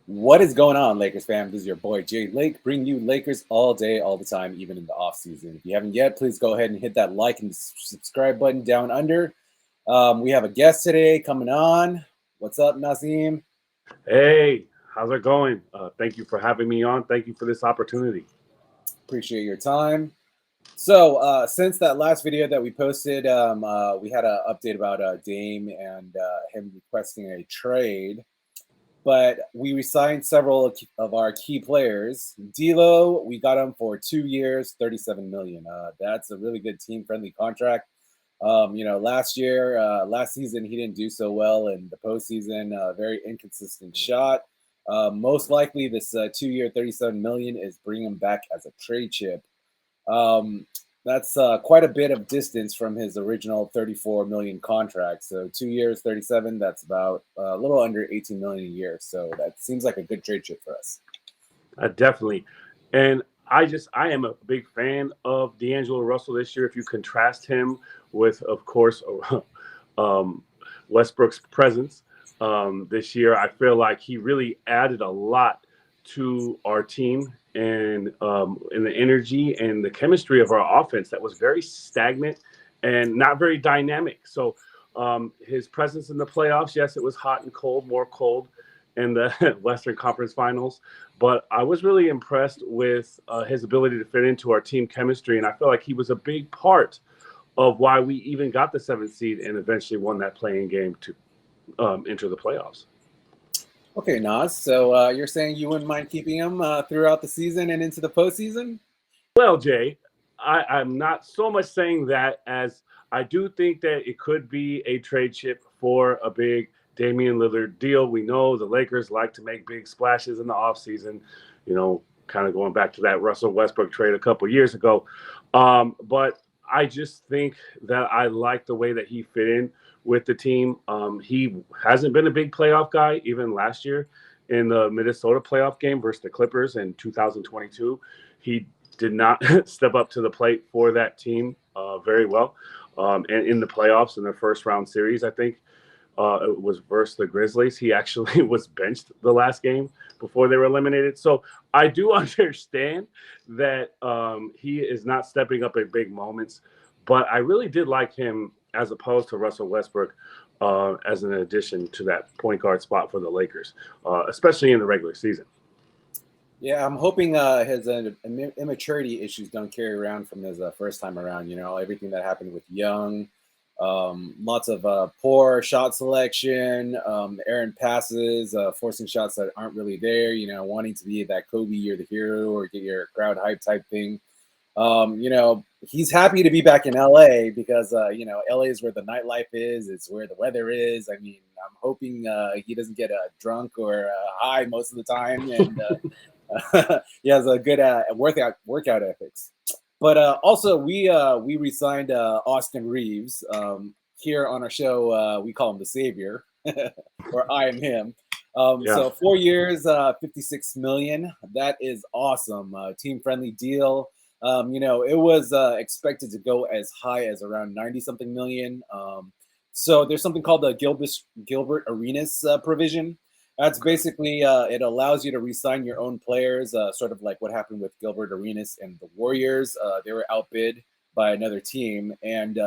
What is going on, Lakers fam? This is your boy Jay Lake, bringing you Lakers all day, all the time, even in the off season. If you haven't yet, please go ahead and hit that like and subscribe button down under. We have a guest today coming on. What's up, Nazim? Hey, how's it going? Thank you for having me on. Thank you for this opportunity. Appreciate your time. So, since that last video that we posted, we had an update about Dame and him requesting a trade. But we resigned several of our key players. D'Lo, we got him for 2 years, 37 million. That's a really good team-friendly contract. Last season he didn't do so well in the postseason. Very inconsistent shot. Most likely, this 2 year, 37 million is bringing him back as a trade chip. Um, that's quite a bit of distance from his original 34 million contract. So 2 years, 37. That's about a little under 18 million a year. So that seems like a good trade chip for us. Definitely. And I am a big fan of D'Angelo Russell this year. If you contrast him with, of course, Westbrook's presence this year, I feel like he really added a lot to our team and in the energy and the chemistry of our offense that was very stagnant and not very dynamic. So his presence in the playoffs, yes, it was hot and cold, more cold in the Western Conference Finals, but I was really impressed with his ability to fit into our team chemistry, and I feel like he was a big part of why we even got the seventh seed and eventually won that playing game to enter the playoffs. Okay, Nas. So you're saying you wouldn't mind keeping him throughout the season and into the postseason? Well, Jay, I'm not so much saying that as I do think that it could be a trade chip for a big Damian Lillard deal. We know the Lakers like to make big splashes in the offseason, kind of going back to that Russell Westbrook trade a couple years ago. But I just think that I like the way that he fit in with the team. He hasn't been a big playoff guy, even last year in the Minnesota playoff game versus the Clippers in 2022. He did not step up to the plate for that team very well. And in the playoffs in their first round series, I think it was versus the Grizzlies. He actually was benched the last game before they were eliminated. So I do understand that he is not stepping up at big moments, but I really did like him as opposed to Russell Westbrook as an addition to that point guard spot for the Lakers, especially in the regular season. Yeah, I'm hoping his immaturity issues don't carry around from his first time around. Everything that happened with Young, lots of poor shot selection, errant passes, forcing shots that aren't really there. Wanting to be that Kobe, you're the hero, or get your crowd hype type thing. He's happy to be back in LA because LA is where the nightlife is. It's where the weather is. I mean, I'm hoping he doesn't get drunk or high most of the time, and he has a good workout ethics. But also, we re-signed Austin Reeves here on our show. We call him the Savior, or I am him. So 4 years, 56 million. That is awesome. Team friendly deal. It was expected to go as high as around 90 something million. So there's something called the Gilbert Arenas provision. That's basically it allows you to re-sign your own players, sort of like what happened with Gilbert Arenas and the Warriors. They were outbid by another team, and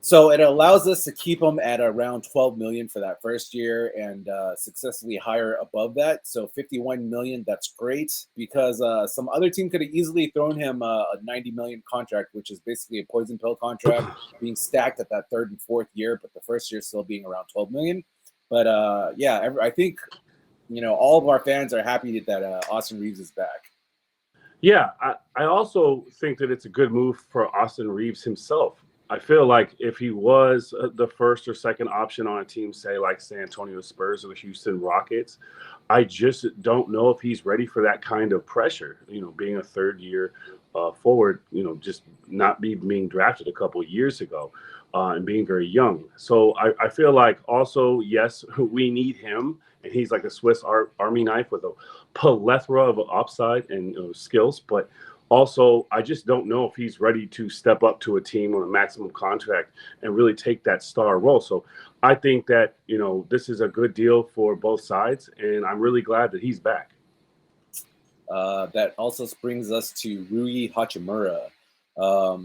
so it allows us to keep them at around 12 million for that first year and successfully hire above that. So 51 million, that's great because some other team could have easily thrown him a 90 million contract, which is basically a poison pill contract being stacked at that third and fourth year, but the first year still being around 12 million. But I think all of our fans are happy that Austin Reeves is back. Yeah, I also think that it's a good move for Austin Reeves himself. I feel like if he was the first or second option on a team, say like San Antonio Spurs or the Houston Rockets, I just don't know if he's ready for that kind of pressure. Being a third year forward, just not being drafted a couple of years ago and being very young. So I feel like also, yes, we need him. And he's like a Swiss Army knife with a plethora of upside and skills. But Also, I just don't know if he's ready to step up to a team on a maximum contract and really take that star role. So I think that, this is a good deal for both sides, and I'm really glad that he's back. That also brings us to Rui Hachimura.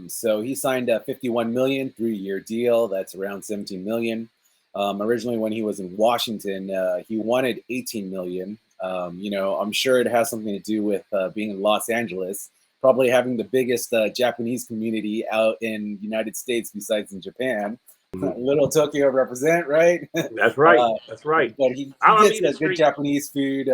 So he signed a 51 million 3-year deal. That's around 17 million. Originally, when he was in Washington, he wanted 18 million. I'm sure it has something to do with being in Los Angeles, probably having the biggest Japanese community out in United States besides in Japan. Mhm. Little Tokyo represent, right? That's right. That's right. But he I gets mean, it's good great. Japanese food,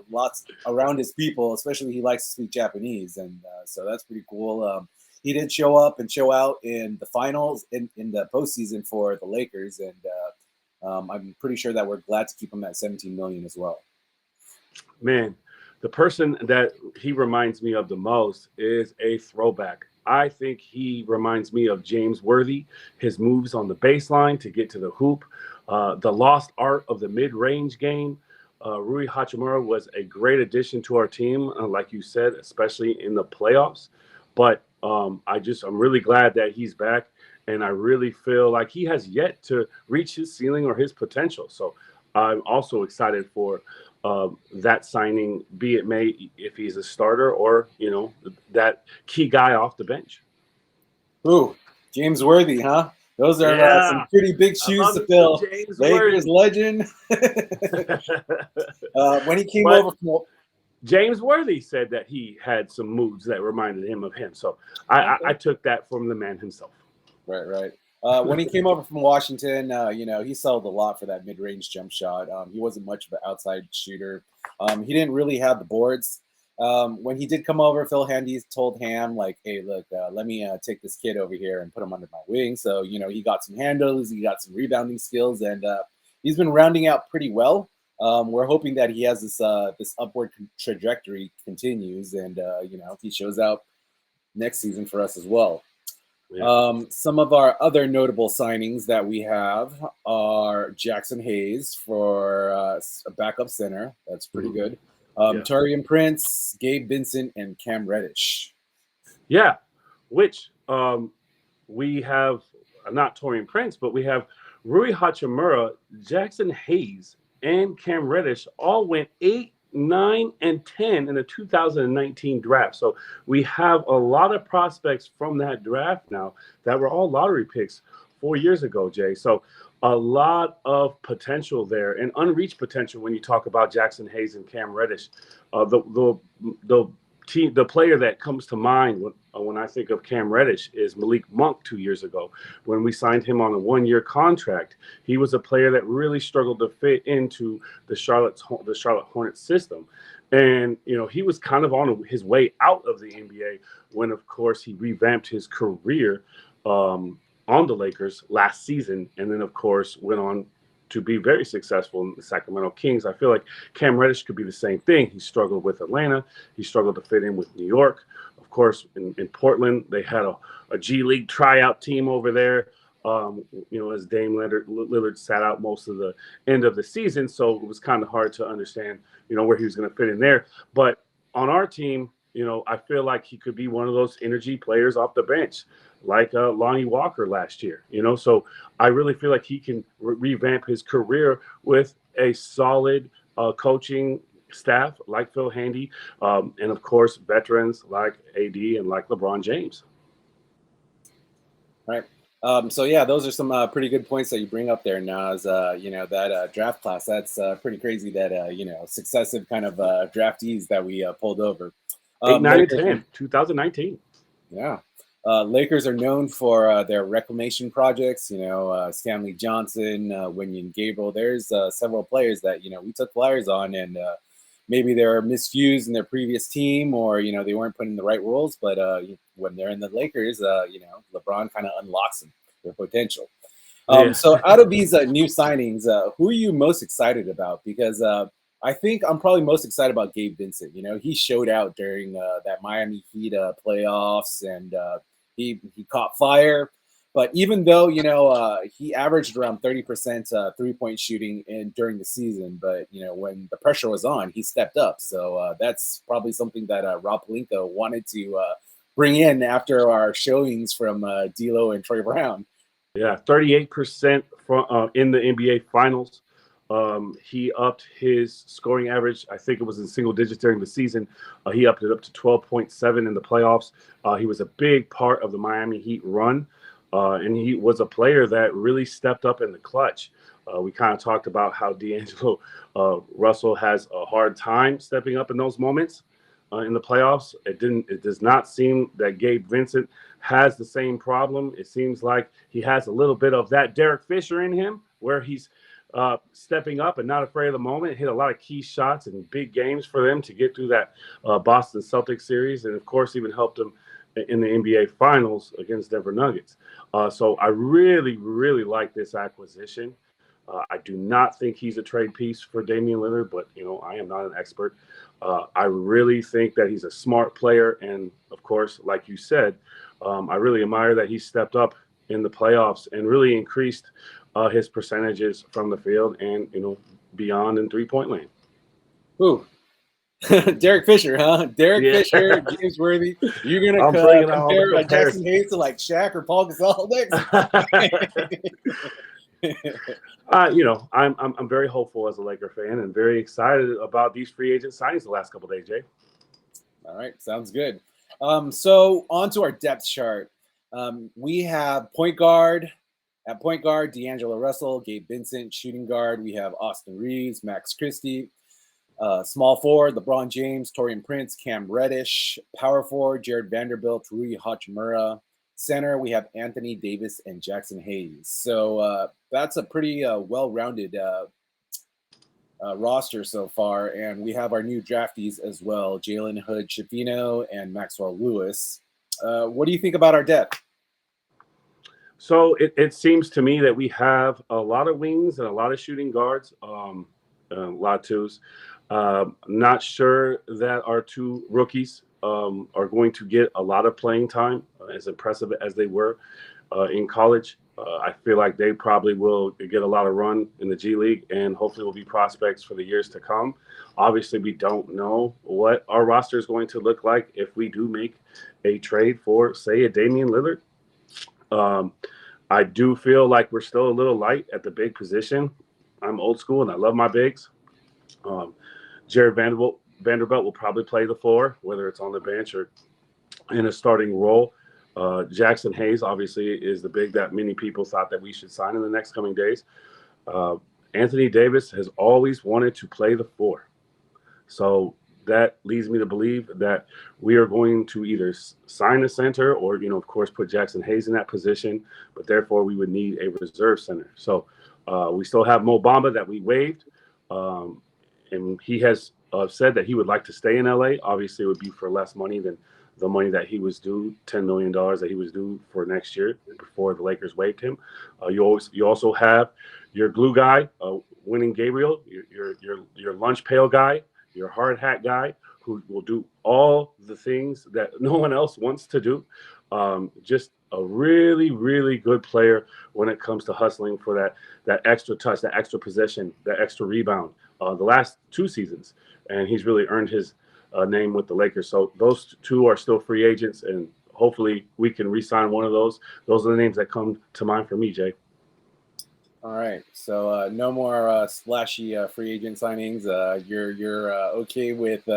lots around his people, especially he likes to speak Japanese. And so that's pretty cool. He did show up and show out in the finals in the postseason for the Lakers. And I'm pretty sure that we're glad to keep him at 17 million as well. Man, the person that he reminds me of the most is a throwback. I think he reminds me of James Worthy, his moves on the baseline to get to the hoop, the lost art of the mid range game. Rui Hachimura was a great addition to our team, like you said, especially in the playoffs. But I'm really glad that he's back, and I really feel like he has yet to reach his ceiling or his potential. So I'm also excited for that signing, be it may if he's a starter or that key guy off the bench. Ooh, James Worthy, huh? Those are some Yeah, pretty big I shoes love to me some fill. James Lakers Worthy. legend. When he came But over from James Worthy said that he had some moves that reminded him of him. So I okay. took that from the man himself. Right. When he came over from Washington, he sold a lot for that mid-range jump shot. He wasn't much of an outside shooter. He didn't really have the boards. When he did come over, Phil Handy told Ham, like, hey, look, let me take this kid over here and put him under my wing. So, he got some handles, he got some rebounding skills, and he's been rounding out pretty well. We're hoping that he has this upward trajectory continues, and, he shows out next season for us as well. Yeah. Some of our other notable signings that we have are Jackson Hayes for a backup center. That's pretty Mhm. good. Yeah. Taurean Prince, Gabe Vincent, and Cam Reddish. Yeah. Which we have not Torian Prince, but we have Rui Hachimura, Jackson Hayes, and Cam Reddish all went 8, 9, and 10 in the 2019 draft. So we have a lot of prospects from that draft now that were all lottery picks 4 years ago, Jay. So a lot of potential there and unreached potential when you talk about Jackson Hayes and Cam Reddish. The the player that comes to mind when I think of Cam Reddish is Malik Monk 2 years ago when we signed him on a 1-year contract. He was a player that really struggled to fit into the Charlotte Hornets system. And, he was kind of on his way out of the NBA when, of course, he revamped his career on the Lakers last season. And then, of course, went on to be very successful in the Sacramento Kings. I feel like Cam Reddish could be the same thing. He struggled with Atlanta. He struggled to fit in with New York. Of course, in Portland, they had a G League tryout team over there. As Dame Lillard sat out most of the end of the season, so it was kind of hard to understand, where he was going to fit in there. But on our team, I feel like he could be one of those energy players off the bench, like Lonnie Walker last year. So I really feel like he can revamp his career with a solid coaching staff like Phil Handy, and of course veterans like AD and like LeBron James. Right. So yeah, those are some pretty good points that you bring up there, Nas. That draft class. That's pretty crazy. That successive kind of draftees that we pulled over. 8, 9, and Lakers, 10, 2019. yeah. Lakers are known for their reclamation projects. Stanley Johnson, Wenyen Gabriel. There's several players that we took flyers on, and maybe they're misused in their previous team, or they weren't put in the right roles. But when they're in the Lakers, LeBron kind of unlocks them, their potential. Yeah. So out of these new signings, who are you most excited about? Because I think I'm probably most excited about Gabe Vincent. He showed out during that Miami Heat playoffs, and he caught fire. But even though he averaged around 30% 3-point shooting during the season, but when the pressure was on, he stepped up. So that's probably something that Rob Pelinka wanted to bring in after our showings from D'Lo and Troy Brown. Yeah, 38% from in the NBA Finals. He upped his scoring average. I think it was in single digits during the season. He upped it up to 12.7 in the playoffs. He was a big part of the Miami Heat run, and he was a player that really stepped up in the clutch. We kind of talked about how D'Angelo Russell has a hard time stepping up in those moments in the playoffs. It does not seem that Gabe Vincent has the same problem. It seems like he has a little bit of that Derek Fisher in him, where he's stepping up and not afraid of the moment. Hit a lot of key shots in big games for them to get through that Boston Celtics series, and of course even helped them in the NBA Finals against Denver Nuggets. So I really, really like this acquisition. I do not think he's a trade piece for Damian Lillard, but I am not an expert. I really think that he's a smart player, and of course, like you said, I really admire that he stepped up in the playoffs and really increased his percentages from the field and beyond in 3-point lane. Ooh. Derek Fisher, huh? Derek Fisher, James Worthy. You're gonna compare Jackson Hayes to like Shaq or Paul Gasol next? I'm very hopeful as a Laker fan and very excited about these free agent signings the last couple of days, Jay. All right, sounds good. So on to our depth chart. We have point guard. At point guard, D'Angelo Russell, Gabe Vincent. Shooting guard, we have Austin Reeves, Max Christie. Small forward, LeBron James, Taurean Prince, Cam Reddish. Power forward, Jared Vanderbilt, Rui Hachimura. Center, we have Anthony Davis and Jackson Hayes. So that's a pretty well-rounded roster so far. And we have our new draftees as well, Jalen Hood-Schifino and Maxwell Lewis. What do you think about our depth? So it seems to me that we have a lot of wings and a lot of shooting guards, a lot of twos. Not sure that our two rookies are going to get a lot of playing time, as impressive as they were in college. I feel like they probably will get a lot of run in the G League and hopefully will be prospects for the years to come. Obviously, we don't know what our roster is going to look like if we do make a trade for, say, a Damian Lillard. I do feel like we're still a little light at the big position. I'm old school and I love my bigs. Jared Vanderbilt will probably play the floor, whether it's on the bench or in a starting role. Jackson Hayes, obviously, is the big that many people thought that we should sign in the next coming days. Anthony Davis has always wanted to play the four. So that leads me to believe that we are going to either sign a center or, of course, put Jackson Hayes in that position, but therefore we would need a reserve center. So we still have Mo Bamba that we waived, and he has said that he would like to stay in LA. Obviously, it would be for less money than the money that he was due, $10 million that he was due for next year before the Lakers waived him. You also have your glue guy, Winning Gabriel, your lunch pail guy, your hard hat guy, who will do all the things that no one else wants to do. Just a really, really good player when it comes to hustling for that extra touch, that extra possession, that extra rebound. The last 2 seasons, and he's really earned his name with the Lakers. So those two are still free agents, and hopefully we can re-sign one of those. Those are the names that come to mind for me, Jay. All right, so no more splashy free agent signings. You're okay with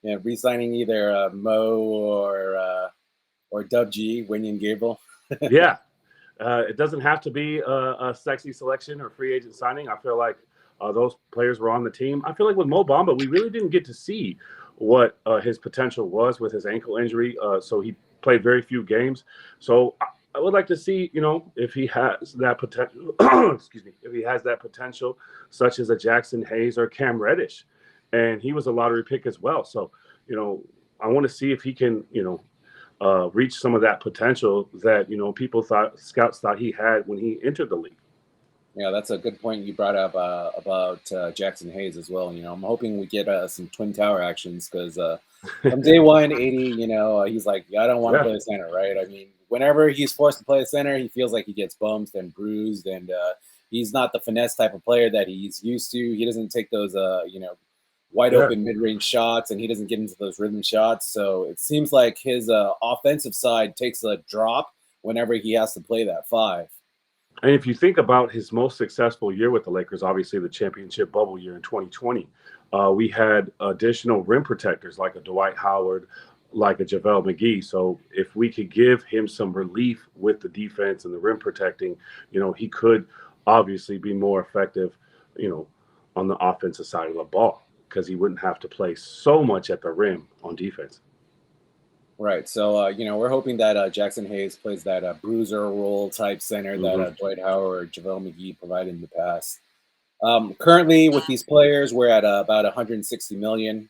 re-signing either Mo or Dub G, Wenyen Gabriel? Yeah, it doesn't have to be a sexy selection or free agent signing. I feel like those players were on the team. I feel like with Mo Bamba, we really didn't get to see what his potential was with his ankle injury. So he played very few games. So I would like to see, if he has that potential, excuse me, if he has that potential, such as a Jackson Hayes or Cam Reddish. And he was a lottery pick as well. So, I want to see if he can, reach some of that potential that, scouts thought he had when he entered the league. Yeah, that's a good point you brought up about Jackson Hayes as well. I'm hoping we get some twin tower actions because from day one, 80, he's like, I don't want to Yeah. play center, right? I mean, whenever he's forced to play center, he feels like he gets bumped and bruised, and he's not the finesse type of player that he's used to. He doesn't take those, wide Yeah. open mid range shots, and he doesn't get into those rhythm shots. So it seems like his offensive side takes a drop whenever he has to play that five. And if you think about his most successful year with the Lakers, obviously the championship bubble year in 2020, we had additional rim protectors like a Dwight Howard, like a JaVale McGee. So if we could give him some relief with the defense and the rim protecting, he could obviously be more effective, you know, on the offensive side of the ball because he wouldn't have to play so much at the rim on defense. Right. So, we're hoping that Jackson Hayes plays that bruiser role type center that Hmm. Dwight Howard or JaVale McGee provided in the past. Currently, with these players, we're at about 160 million.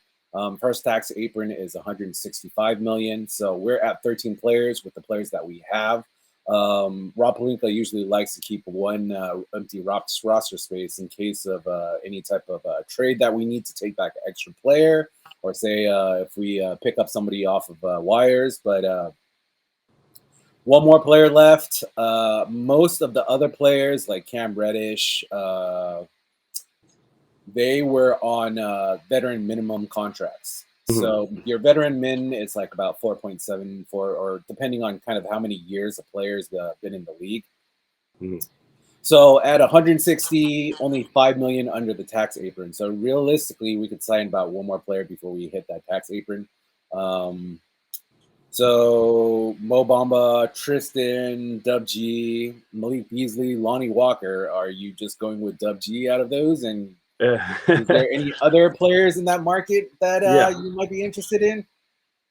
First tax apron is 165 million. So we're at 13 players with the players that we have. Rob Pelinka usually likes to keep one empty roster space in case of any type of trade that we need to take back an extra player, or say if we pick up somebody off of wires. But one more player left. Most of the other players, like Cam Reddish, they were on veteran minimum contracts. Hmm. So your veteran min is like about 4.74, or depending on kind of how many years a player's been in the league. Hmm. So at 160, only 5 million under the tax apron. So realistically, we could sign about one more player before we hit that tax apron. Um, so Mo Bamba, Tristan, Dub G, Malik Beasley, Lonnie Walker. Are you just going with Dub G out of those? And is there any other players in that market that Yeah. you might be interested in?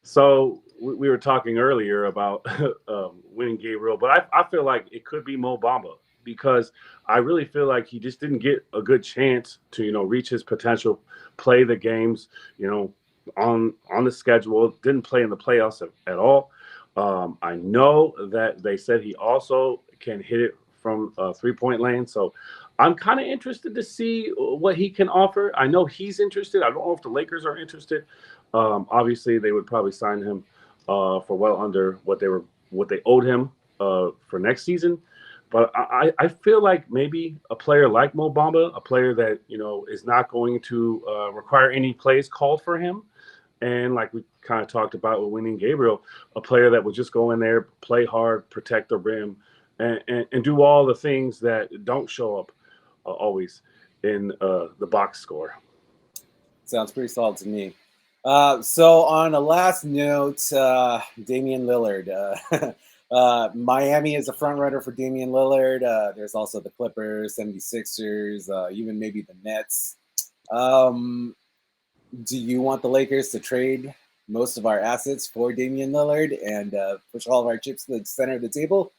So we were talking earlier about winning Gabriel, but I feel like it could be Mo Bamba because I really feel like he just didn't get a good chance to reach his potential, play the games on the schedule. Didn't play in the playoffs at all. I know that they said he also can hit it from 3 point lane, so I'm kind of interested to see what he can offer. I know he's interested. I don't know if the Lakers are interested. Obviously, they would probably sign him for well under what they owed him for next season. But I feel like maybe a player like Mo Bamba, a player that is not going to require any plays called for him, and like we kind of talked about with winning Gabriel, a player that would just go in there, play hard, protect the rim, and do all the things that don't show up always in the box score. Sounds pretty solid to me. So on a last note, Damian Lillard. Miami is a front runner for Damian Lillard. There's also the Clippers, 76ers, even maybe the Nets. Um, do you want the Lakers to trade most of our assets for Damian Lillard and push all of our chips to the center of the table?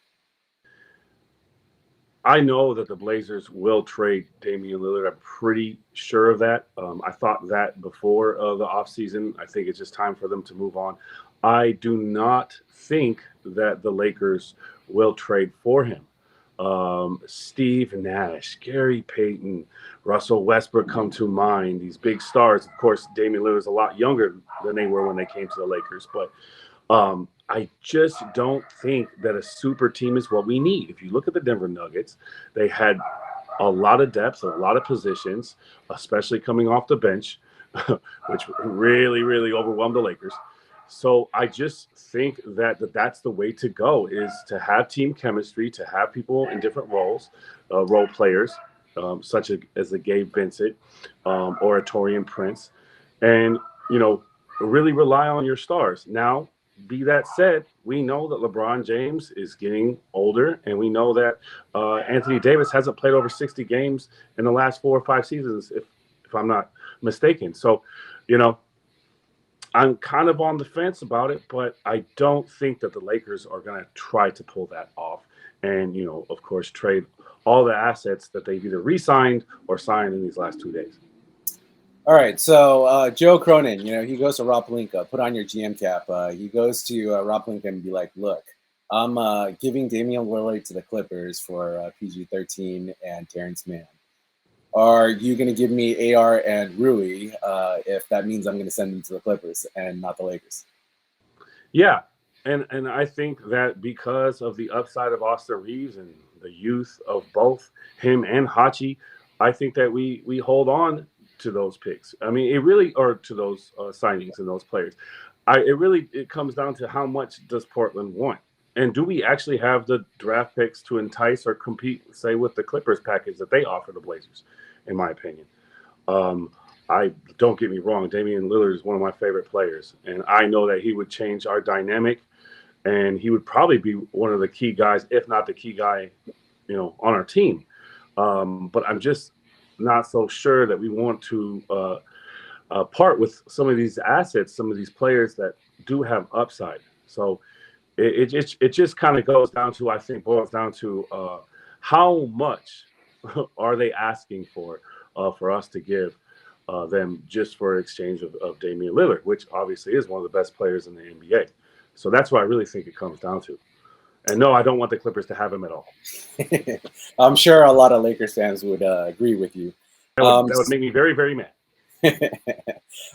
I know that the Blazers will trade Damian Lillard. I'm pretty sure of that. I thought that before the offseason. I think it's just time for them to move on. I do not think that the Lakers will trade for him. Steve Nash, Gary Payton, Russell Westbrook come to mind. These big stars. Of course, Damian Lillard is a lot younger than they were when they came to the Lakers, but I just don't think that a super team is what we need. If you look at the Denver Nuggets, they had a lot of depth, a lot of positions, especially coming off the bench, which really, really overwhelmed the Lakers. So I just think that that's the way to go is to have team chemistry, to have people in different roles, role players, such as a Gabe Vincent or a Torian Prince, and you know really rely on your stars. Now, be that said, we know that LeBron James is getting older, and we know that Anthony Davis hasn't played over 60 games in the last 4 or 5 seasons, if I'm not mistaken. So, you know, I'm kind of on the fence about it, but I don't think that the Lakers are going to try to pull that off. And, of course, trade all the assets that they've either re signed or signed in these last 2 days. All right, so Joe Cronin, he goes to Rob Pelinka, put on your GM cap. He goes to Rob Pelinka and be like, look, I'm giving Damian Lillard to the Clippers for PG-13 and Terrence Mann. Are you going to give me AR and Rui if that means I'm going to send them to the Clippers and not the Lakers? Yeah, and I think that because of the upside of Austin Reeves and the youth of both him and Hachi, I think that we hold on to those picks. I mean, it really or to those signings and those players. It comes down to how much does Portland want, and do we actually have the draft picks to entice or compete, say, with the Clippers package that they offer the Blazers, in my opinion. Um, I don't get me wrong, Damian Lillard is one of my favorite players, and I know that he would change our dynamic, and he would probably be one of the key guys, if not the key guy, on our team. But I'm just not so sure that we want to part with some of these assets, some of these players that do have upside. So it just kind of goes down to, I think, boils down to how much are they asking for us to give them just for exchange of Damian Lillard, which obviously is one of the best players in the NBA. So that's what I really think it comes down to. And no, I don't want the Clippers to have him at all. I'm sure a lot of Lakers fans would agree with you. That would make me very, very mad.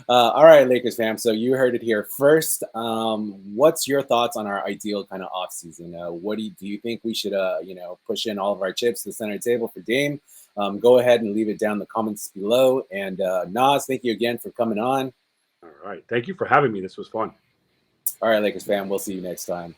All right, Lakers fam. So you heard it here first. What's your thoughts on our ideal kind of offseason? What do you think we should, push in all of our chips to the center table for Dame? Go ahead and leave it down in the comments below. And Nas, thank you again for coming on. All right. Thank you for having me. This was fun. All right, Lakers fam. We'll see you next time.